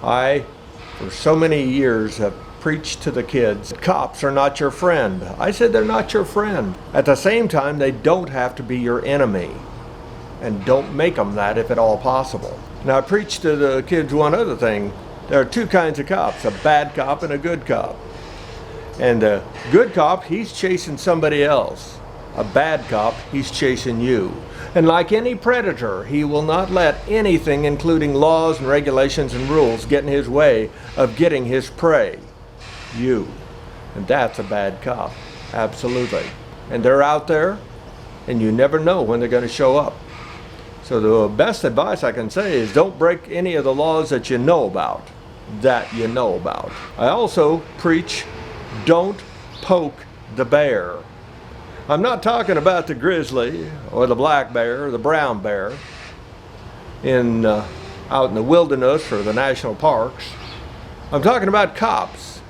I, for so many years, have preached to the kids, cops are not your friend. I said they're not your friend. At the same time, they don't have to be your enemy. And don't make them that if at all possible. Now, I preached to the kids one other thing. There are two kinds of cops, a bad cop and a good cop. And the good cop, he's chasing somebody else. A bad cop, he's chasing you. And like any predator, he will not let anything, including laws and regulations and rules, get in his way of getting his prey, you. And that's a bad cop, absolutely. And they're out there, and you never know when they're going to show up. So the best advice I can say is don't break any of the laws that you know about. I also preach, don't poke the bear. I'm not talking about the grizzly or the black bear or the brown bear out in the wilderness or the national parks. I'm talking about cops.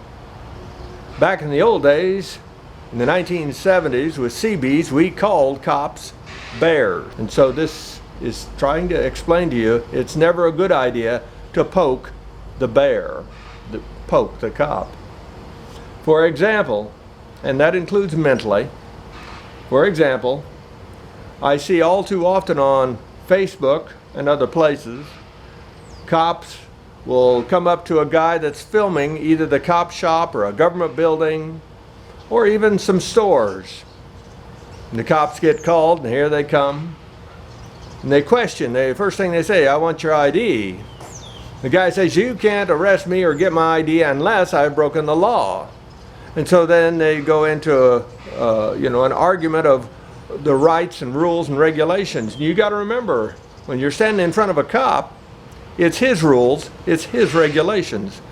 Back in the old days, in the 1970s with CBs, we called cops bears. And so this is trying to explain to you it's never a good idea to poke the bear, poke the cop. For example, and that includes mentally, for example, I see all too often on Facebook and other places, cops will come up to a guy that's filming either the cop shop or a government building or even some stores. And the cops get called, and here they come. And they question, the first thing they say, I want your ID. The guy says, you can't arrest me or get my ID unless I've broken the law. And so then they go into an argument of the rights and rules and regulations. And you got to remember, when you're standing in front of a cop, it's his rules, it's his regulations.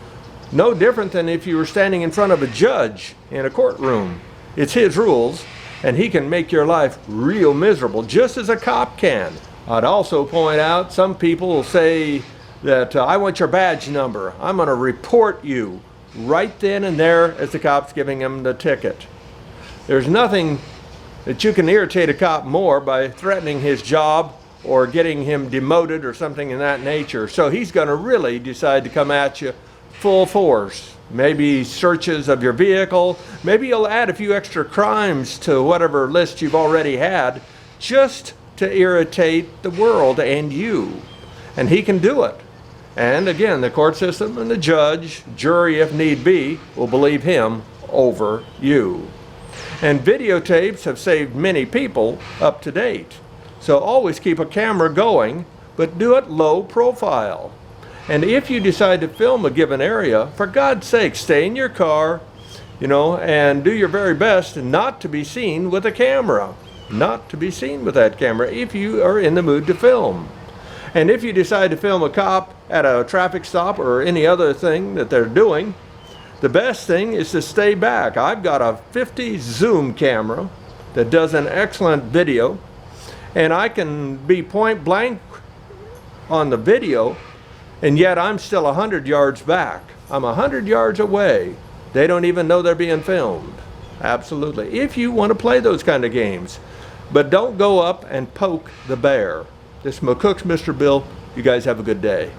No different than if you were standing in front of a judge in a courtroom. It's his rules, and he can make your life real miserable, just as a cop can. I'd also point out, some people will say that I want your badge number. I'm going to report you right then and there as the cop's giving him the ticket. There's nothing that you can irritate a cop more by threatening his job or getting him demoted or something in that nature. So he's going to really decide to come at you full force. Maybe searches of your vehicle. Maybe he'll add a few extra crimes to whatever list you've already had just to irritate the world and you. And he can do it. And again, the court system and the judge, jury if need be, will believe him over you. And videotapes have saved many people up to date. So always keep a camera going, but do it low profile. And if you decide to film a given area, for God's sake, stay in your car, and do your very best not to be seen with a camera. Not to be seen with that camera if you are in the mood to film. And if you decide to film a cop at a traffic stop or any other thing that they're doing, the best thing is to stay back. I've got a 50 zoom camera that does an excellent video, and I can be point blank on the video, and yet I'm still 100 yards back. I'm 100 yards away. They don't even know they're being filmed. Absolutely. If you want to play those kind of games. But don't go up and poke the bear. This is McCook's Mr. Bill. You guys have a good day.